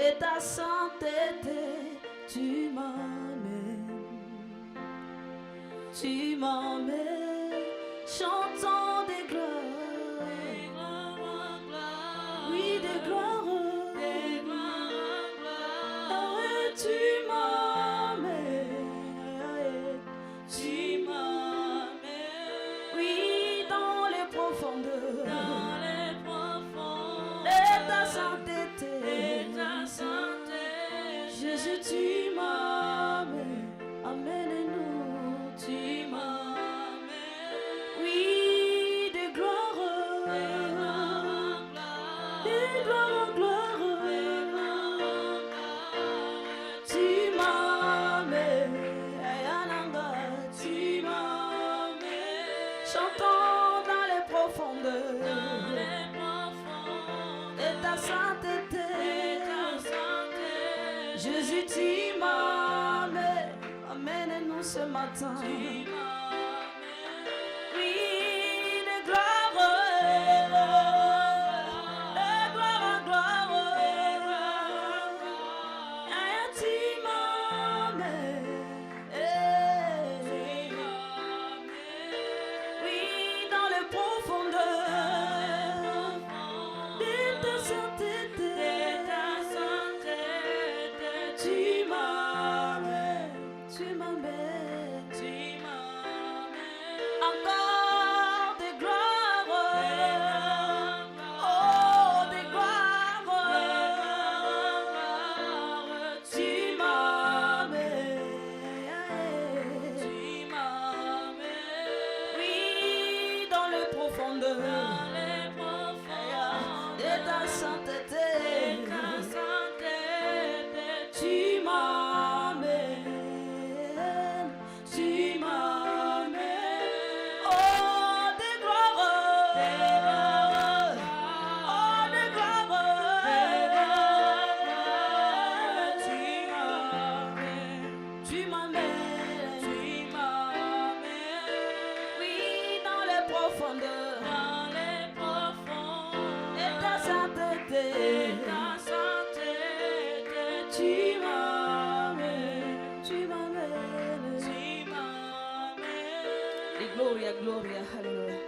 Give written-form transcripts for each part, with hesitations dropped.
et ta sainteté, tu m'emmènes, chantant des gloires, oui, des gloires, tu m'emmènes, oui, dans les profondeurs, et ta sainteté, Jésus, tu m'emmènes, amène-nous, tu m'emmènes, oui, des gloires, des gloires, tu m'emmènes, tu m'emmènes, chantons dans les profondeurs, et ta sainteté, Jésus, tu m'emmènes, amène-nous ce matin. Oui, de gloire, tu m'emmènes, oui, dans les profondeurs de ta sainteté, tu m'emmènes, encore des gloires, oh, des gloires, tu m'emmènes, oui, dans le profondeur de ta sainteté, tu m'emmènes, oh, des gloires, oh, des gloires, tu m'emmènes, oui, dans les profondeurs, de ta sainteté, tu m'emmènes, et gloria, gloria, hallelujah.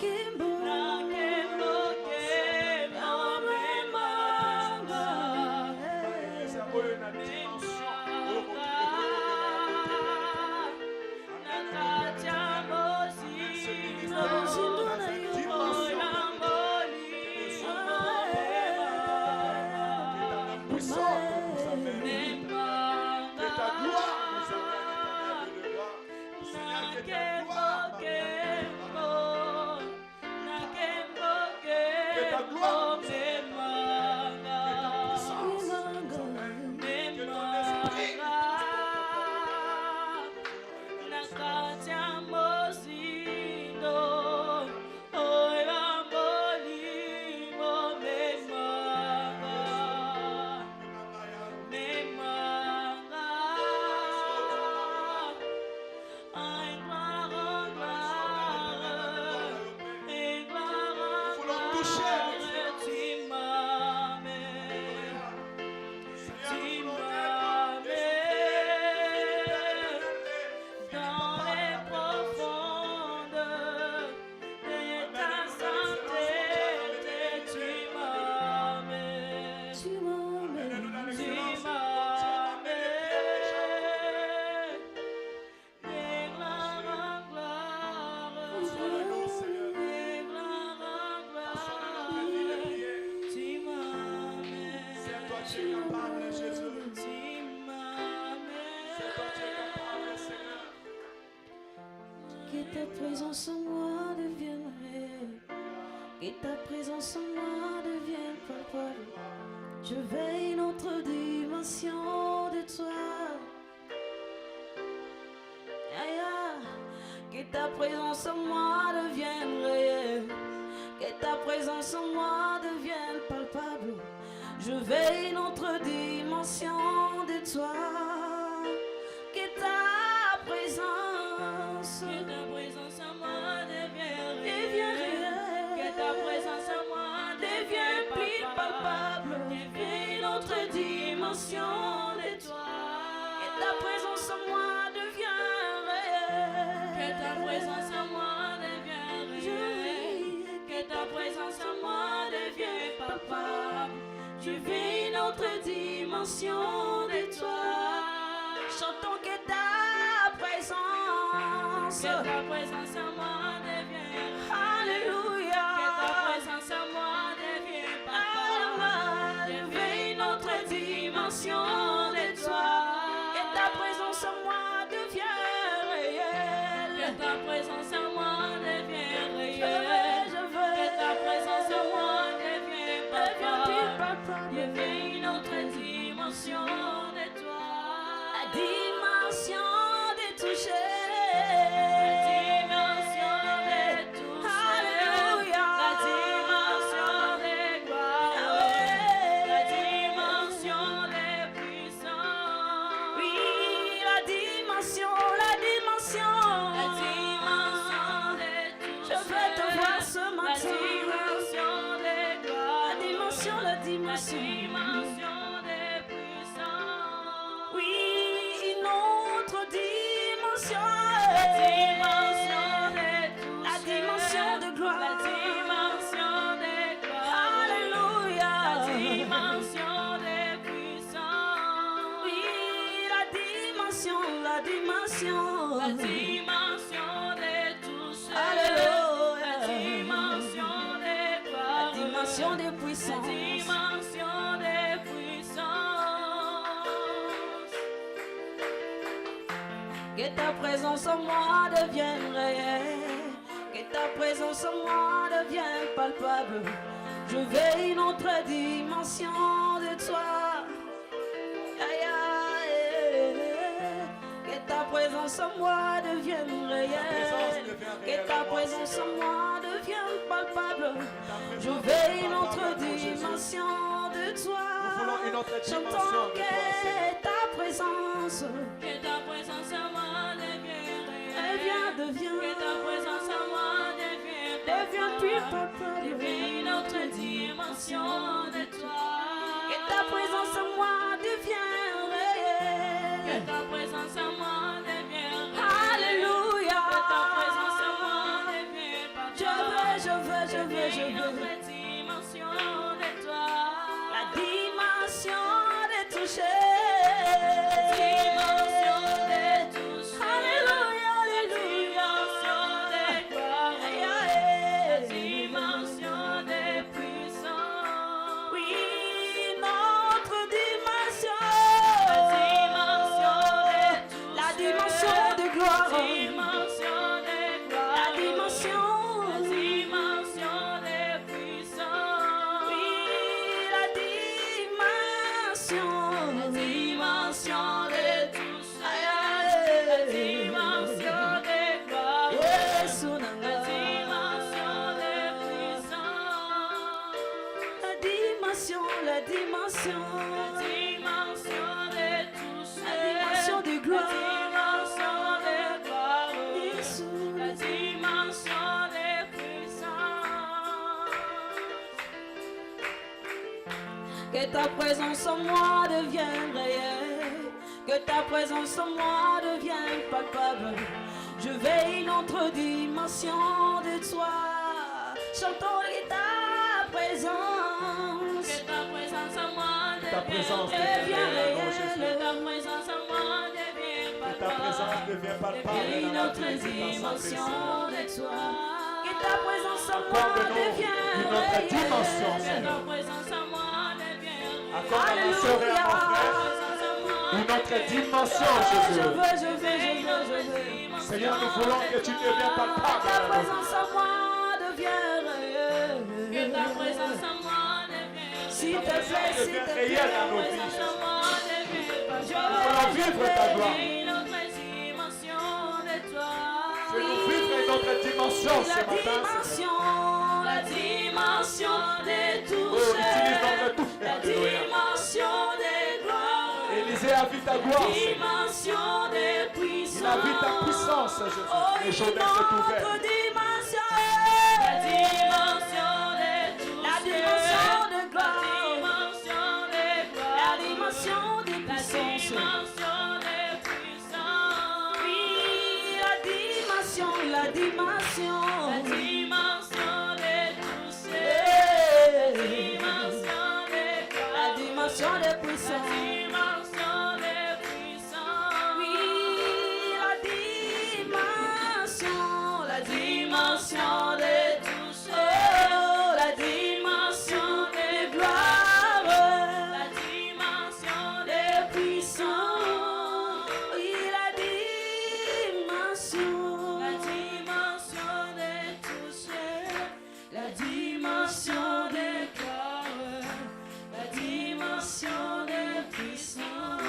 Kimbo, ta gloire nous entoure. Que ton esprit nous Que ta présence en moi devienne réelle, que ta présence en moi devienne palpable. Je veux une autre dimension de toi. Aïe, aïe. Que ta présence en moi devienne réelle, que ta présence en moi devienne palpable. Je veux une autre dimension de toi. Que ta présence en moi devienne réelle, que ta présence en moi devienne plus palpable. Devienne une autre dimension de toi. Que ta présence en moi devienne réelle, que ta présence en moi devienne réelle, que ta présence en moi devienne palpable. Je veux une autre dimension de toi. Chantons que ta présence en moi devienne. Alléluia. Que ta présence en moi devienne palpable. Je veux une autre dimension de toi. Que ta présence en moi devienne réelle. Que ta présence en moi devienne réelle. Je veux. Que ta présence en moi devienne palpable. Je veux une autre dimension de toi. La dimension de toucher. La dimension de tout ce, la dimension de gloire, la dimension de puissance, la dimension de puissance. Que ta présence en moi devienne réelle, que ta présence en moi devienne palpable. Je veux une autre dimension de toi. Aïe, aïe. Que ta présence en moi devienne réelle, que ta présence en moi devienne palpable. Je veux une autre dimension de toi. J'entends que ta présence en moi devienne réelle, devient, que ta présence en moi devient plus palpable. Je veux une autre dimension de toi. Que ta présence en moi devienne réelle, que ta présence en moi devienne réelle. Alléluia. Que ta présence en moi devienne palpable. Je veux une autre dimension de toi. La dimension de toucher. La dimension de toucher. Alléluia, alléluia. La dimension de gloire. La dimension de puissance. Oui, notre dimension. La dimension de dimension de tout ça, la dimension de gloire, la dimension de puissance, la dimension de tout ça, la dimension de gloire, la dimension de puissance. Que ta présence en moi devienne réelle, que ta présence en moi devienne palpable. Je veux une autre dimension de toi. Chantons ta présence. Que ta présence en moi devienne réelle, que ta présence en moi devienne palpable. Une autre dimension de toi. Que ta présence en moi devienne une autre dimension, réelle, que Seigneur. ta présence en moi devienne réelle. Accorde à ma soeur et à mon frère une autre dimension, Jésus. Je veux. Seigneur, nous voulons que tu deviennes palpable. Que ta présence en moi devienne réelle. Que ta présence en moi devienne S'il te plaît, s'il te plaît. réelle dans nos vies. présence en moi devienne Nous voulons vivre ta gloire. une autre dimension de toi. Fais-nous vivre une autre dimension ce matin. La dimension de tout Oh, utilise notre touche. la dimension des gloires, Élisée a vu ta gloire, Seigneur. dimension des puissances. Il a vu ta puissance, Jésus. Les Jourdains sont ouverts. Notre dimension, La dimension de tout la dimension de la gloire, dimension de gloire, la dimension des la puissances. dimension de puissance, Oui, la dimension, la dimension. la dimension de tout Eh, dimension de gloire, la dimension des la puissances. dimension de puissance, Oui, la dimension de tout oh, la dimension des gloires, la dimension des puissances. Oui, la dimension de toucher, la dimension des gloires, la dimension des puissances.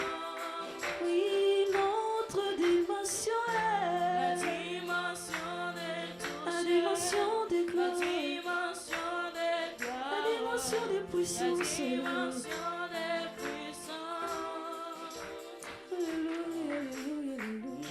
Oui, notre dimension la est dimension de la toucher, dimension des la gloires, dimension de la gloire, dimension des la puissances. dimension de puissance. Alléluia, alléluia, alléluia.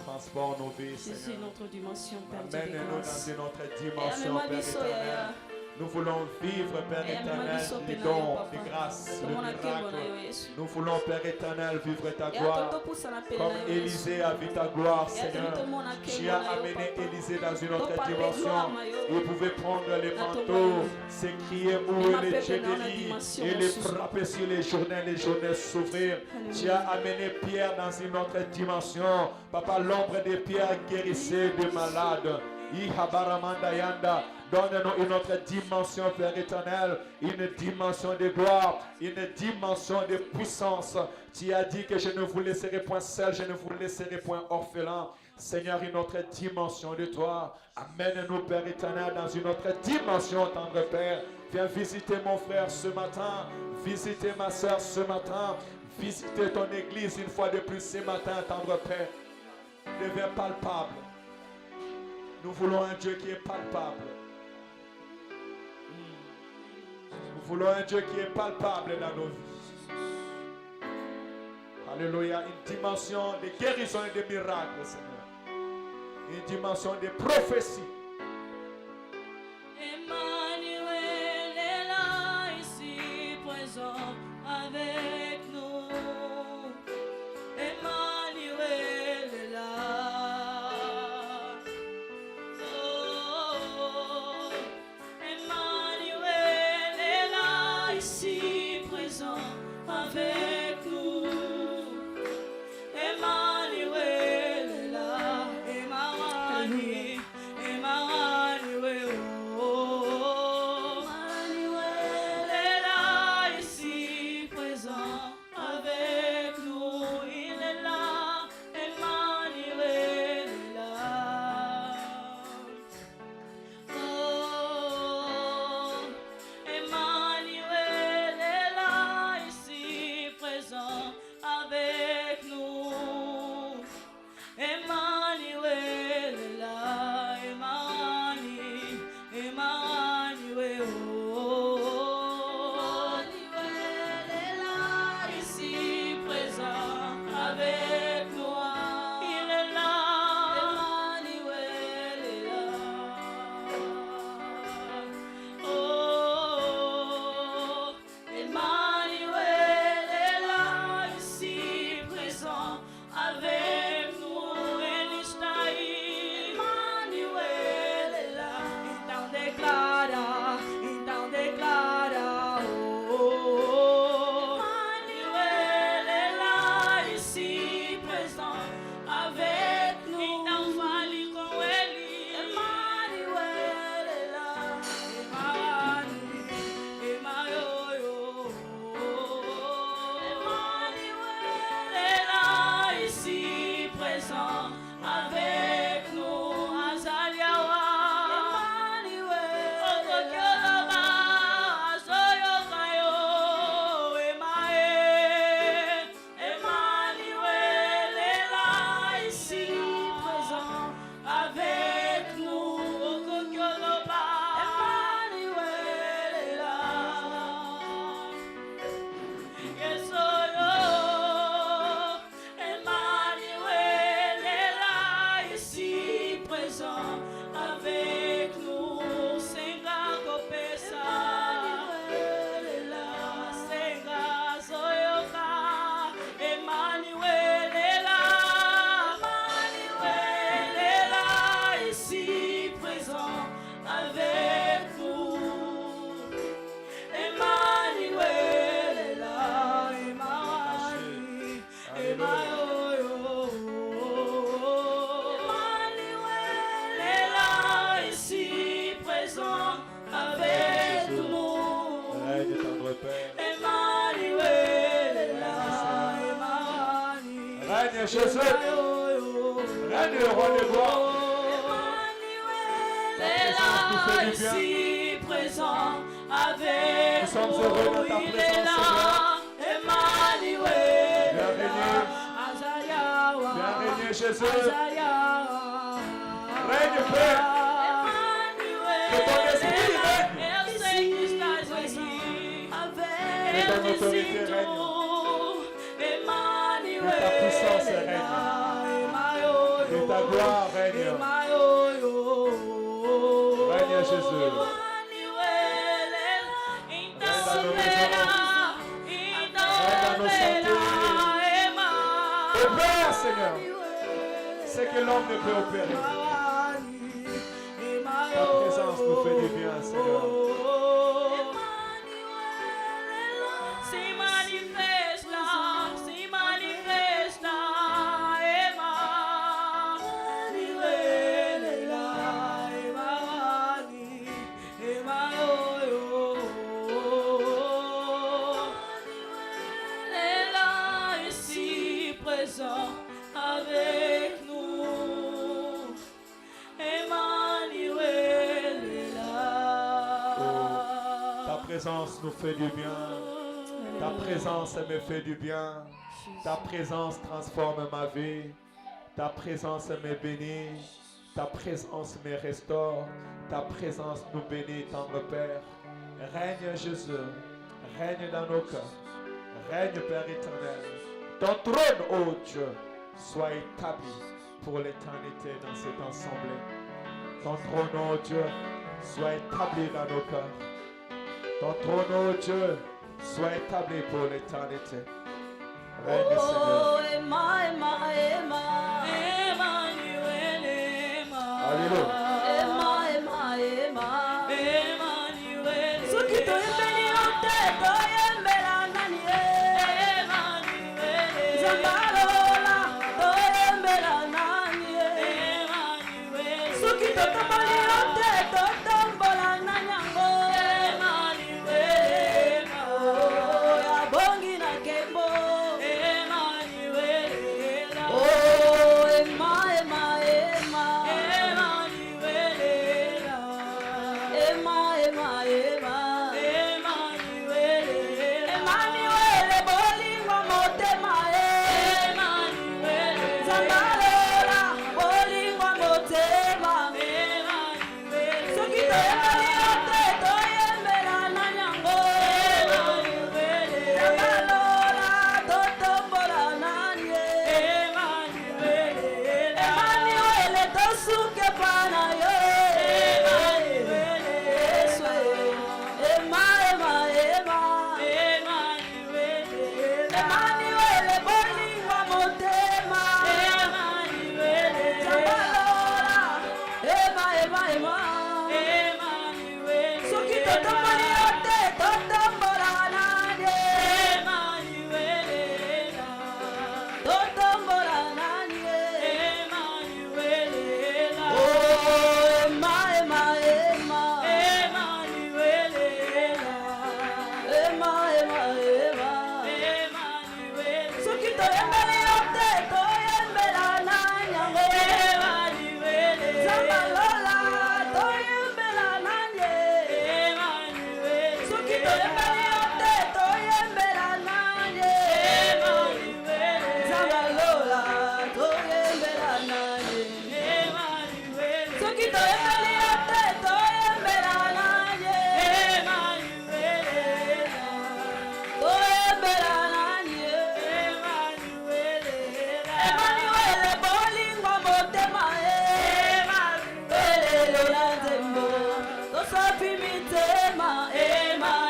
Transforme nos vies, Jésus, Seigneur. notre dimension, Père de Amène-nous dans grâce. une autre Et dimension, amène-moi Père biso éternel. yaya. Nous voulons vivre, Père Et amène-moi éternel, biso les pena dons, yo, les papa. grâces, le Tomona kembo na yo, miracle. Yesu. Nous voulons, Père éternel, vivre ta Et gloire. atoto poussa na pele Comme na yo, Yesu. Élisée a vu ta gloire, Et Seigneur. atoto mona Tu kembo as na yo, amené papa. Élisée dans une autre Topa pe dimension. gloire na yo. Il pouvait prendre les Atomo manteaux, yo. s'écrier où Et ma les pepe dieux dans la de lit dimension et les sous- frapper sur les journées s'ouvrir. Alléluia. Tu as amené Pierre dans une autre dimension. Papa, l'ombre des pierres guérissait des malades. Ihabaramandayanda. Donne-nous une autre dimension, Père éternel, une dimension de gloire, une dimension de puissance. Tu as dit que je ne vous laisserai point seul, je ne vous laisserai point orphelin. Seigneur, une autre dimension de toi. Amène-nous, Père éternel, dans une autre dimension, tendre Père. Viens visiter mon frère ce matin, visiter ma soeur ce matin, visiter ton église une fois de plus ce matin, tendre Père. Deviens palpable. Nous voulons un Dieu qui est palpable. Nous voulons un Dieu qui est palpable dans nos vies. Alléluia. Une dimension de guérison et de miracles, Seigneur. Une dimension de prophétie. Emmanuel est là ici présent avec nous. Emmanuel est là. Oh, Emmanuel est là ici présent avec nous. Emmanuel est là. Emmanuel, Emmanuel. Règne Jésus. Règne le roi des gloires. est là, ici présent avec Nous sommes heureux dans ta il est là, Emmanuel. Viens régner. Viens régner Jésus. Règne Père. Que ton esprit règne. Que ton autorité règne. Que ta puissance règne. Que ta gloire règne. Règne Jésus. Opère, Seigneur, ce que l'homme ne peut opérer. Ta présence nous fait du bien, Seigneur. Avec nous, Emmanuel est là. Ta présence nous fait du bien. Ta présence me fait du bien. Ta présence transforme ma vie. Ta présence me bénit. Ta présence me restaure. Ta présence nous bénit, tendre Père. Règne Jésus. Règne dans nos cœurs. Règne Père éternel. Ton trône, ô Dieu, soit établi pour l'éternité dans cette assemblée. Ton trône, ô Dieu, soit établi dans nos cœurs. Ton trône, ô Dieu, soit établi pour l'éternité. Règne, Seigneur. Alléluia.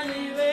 Emmanuel.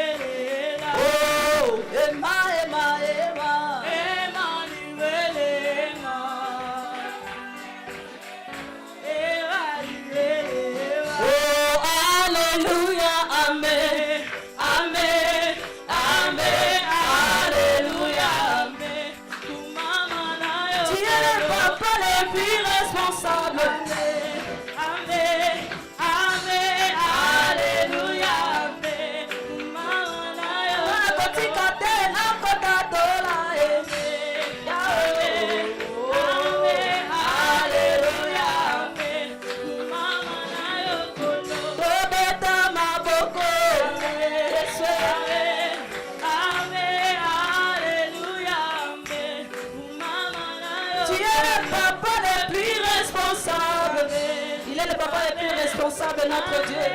est plus responsable, notre Dieu.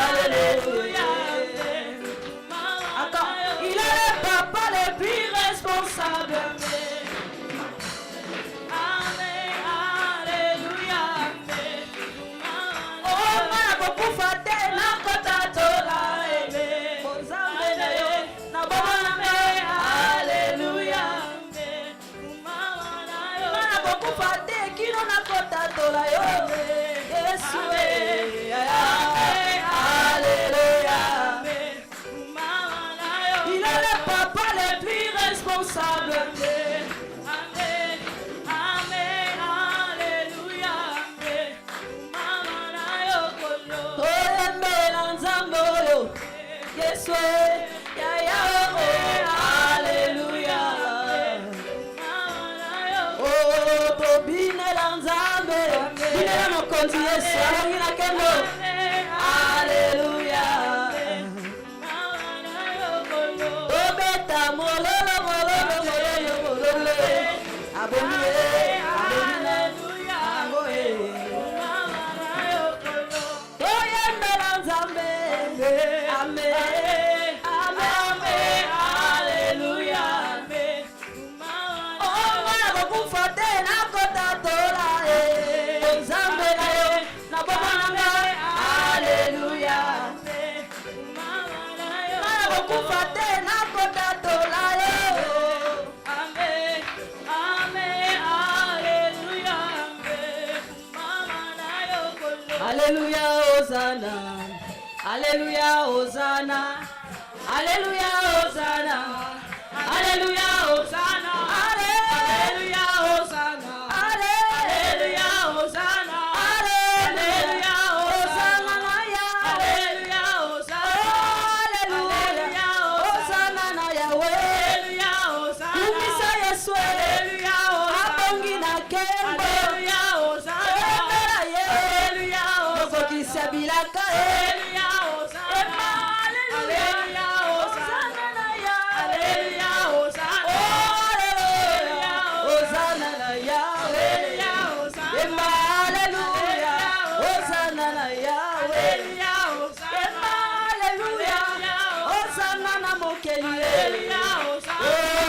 Alléluia. Attends, il est le papa le plus responsable. Il est le papa le plus responsable. Alléluia. Alléluia, Hosanna. Alléluia, Hosanna. Alléluia, Hosanna. Alléluia, Hosanna. Alléluia, Hosanna. Alléluia, Hosanna. Alléluia, Hosanna. Alléluia, Hosanna. Alléluia, Hosanna na Yahweh. Alléluia, Hosanna. Umisa Yesu. Alléluia, Hosanna. Abongi na kembo. Alléluia, Hosanna. Alléluia, Hosanna. Kisabilaka. Alléluia, Hosanna. Alléluia, Hosanna na Yahweh. Alléluia, Hosanna. Alléluia, Hosanna na Yahweh. Alléluia, Hosanna. Alléluia, Hosanna na Yahweh. Alléluia, Hosanna. Alléluia, Hosanna na Mokeli. Alléluia, Hosanna.